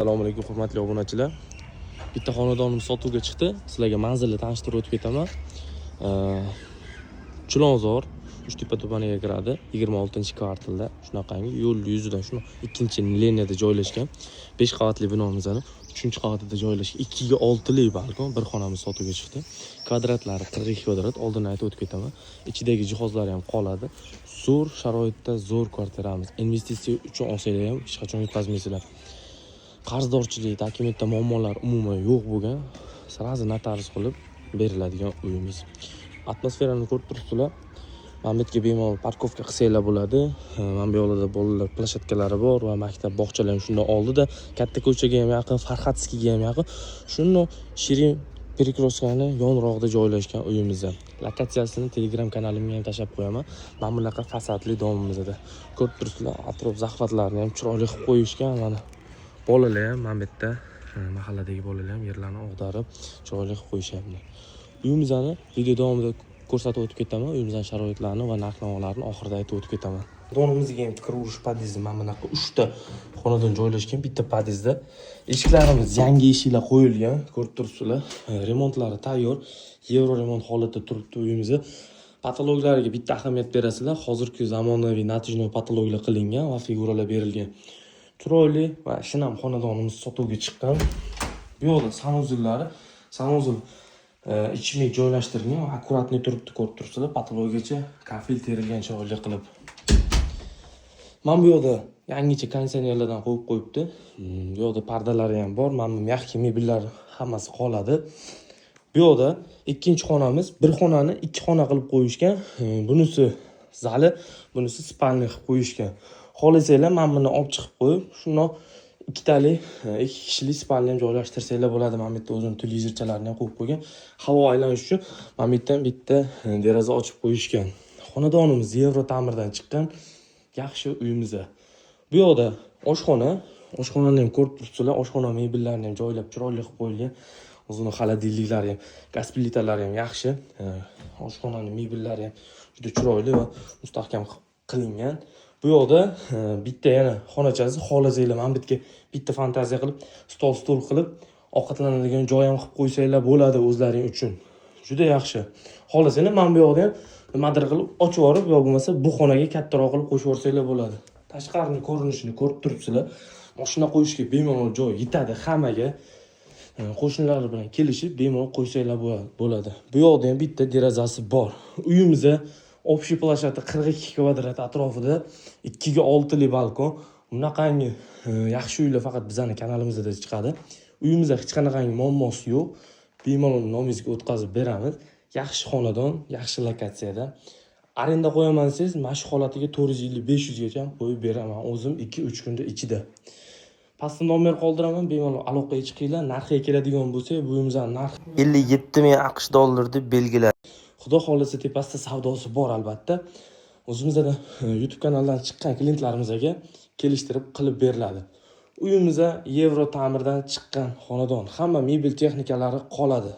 Assalomu alaykum hurmatli obunachilar. Bitta xonadonimiz sotuvga chiqdi. Sizlarga manzilni tanishtirib o'tib ketaman. Chilonzor Uchtepa tumaniga kiradi. 26-kvartalda shunaqangi yo'l yuzidan shuna 2-liniyada joylashgan 5 qavatli binomizning 3-qavatida joylashgan 2 ga 6 li balkon bir xonamiz sotuvga chiqdi. Kvadratlari 42 kvadrat. Oldin aytib o'tib ketaman. Ichidagi jihozlari ham qoladi. Zo'r sharoitda zo'r kvartiramiz. Investitsiya uchun olsanglar ham hech qachon yutqazmaysizlar. Qarzdorchilik, dokumentda muammolar umuman yo'q bo'lgan, sразу notarius qilib beriladigan uyimiz. Atmosferani ko'rib turibsizlar. Mana bu yerga bemalol parkovka qilsanglar bo'ladi. Mana bu yoqda bolalar plashatkalari bor va maktab bog'chalar ham shundan oldida, katta ko'chaga ham yaqin, Farxatskiga ham yaqin. Shunday Shirin Perikroskani yonrog'ida joylashgan uyimizda. Lokatsiyasini Telegram kanalimga ham tashlab qo'yaman. Mana bunaqa fasadli domimizda. Ko'rib turibsizlar, atrof zaxvatlarni ham chiroyli qilib qo'yishgan mana. Bolalar ham mana bu yerda mahalladagi bolalar ham yerlarni og'darib chiroyli qilib qo'yishyapti. Uyimizni video davomida ko'rsatib o'tib ketaman. Uyimizning sharoitlarini va narx-navolarni oxirida aytib o'tib ketaman. Donimizga ham kir urish podyezdda mana bunaqa 3 ta xonadon joylashgan bitta podyezdda. Eshiklarimiz yangi eshiklar qo'yilgan, ko'rib turibsizlar. Remontlari tayyor, yevro remont holatda turibdi uyimiz. Patologlarga bitta ahamiyat berasizlar. Hozirgi zamonaviy natijli patologlar qilingan va figuralar berilgan. Chiroyli va shinam xonadonimiz sotuvga chiqqan. Bu yoqda sanuzullari, sanuzul ichimlik joylashtirilgan va akkuratni turibdi, ko'rib turibsizlar. Patologiyacha kafil terilgan chiroyli qilib. Mana bu yoqda yangicha konditsionerlardan qo'yib qo'yibdi. Bu yoqda pardalari ham bor. Mana bu mягкий mebellar hammasi qoladi. Bu yoqda ikkinchi xonamiz, bir xonani 2 xona qilib qo'yishgan. Bunisi zali, bunisi spalni qilib qo'yishgan. Xohlasanglar mana buni olib chiqib qo'yib, shuni 2 kishilik spalni ham joylashtirsanglar bo'ladi. Mana bu yerda o'zini televizorchalarini ham qo'yib qo'ygan. Havo aylanish uchun mana bu yerdan bitta deraza ochib qo'yishgan. Xonadonimiz Yevro ta'mirdan chiqqan yaxshi uyimiz. Bu yoqda oshxonani ham ko'rib turibsizlar. Oshxona mebellarini ham joylab chiroyli qilib qo'yilgan. O'zini xolodilniklari ham, gaz plitalari ham yaxshi. Oshxonaning mebellari ham juda chiroyli va mustahkam qilingan. Bu yoqda bitta yana xonachasi, xohlasanglar mana bu yerga bitta fantaziya qilib, stol qilib, ovqatlanadigan joy ham qilib qo'ysanglar bo'ladi o'zlaring uchun. Juda yaxshi. Xohlasanglar mana bu yoqda ham nimadir qilib ochib yorib, yo bo'lmasa bu xonaga kattaroq qilib qo'shib yuborsanglar bo'ladi. Tashqarining ko'rinishini ko'rib turibsizlar. Mashina qo'yishga bemalol joy yetadi hammaga. Qo'shnilar bilan kelishib bemalol qo'ysanglar bo'ladi. Bu yoqda ham bitta derazasi bor. Uyimizda общий plashati 42 kvadrat atrofida 2 ga 6 li balkon. Bunaqangi yaxshi uylar faqat bizning kanalimizda chiqadi. Uyimizda hech qanaqangi muammosi yo'q. Bemalol nomingizga o'tkazib beramiz. Yaxshi xonadon, yaxshi lokatsiyada. Arenda qo'yaman desangiz, mana shu holatiga 450-500 gacha qo'yib beraman o'zim 2-3 kunda ichida. Pastda nomer qoldiraman, bemalol aloqaga chiqinglar. Narxiga keladigan bo'lsa, bu uyimizning narxi 57 ming AQSh dollari deb belgiladi. Xudo xolisa tepasida savdosi bor albatta. O'zimizda YouTube kanaldan chiqqan klientlarimizga kelishtirib qilib beriladi. Uyimizda Yevro ta'mirdan chiqqan xonadon. Hamma mebel texnikalari qoladi.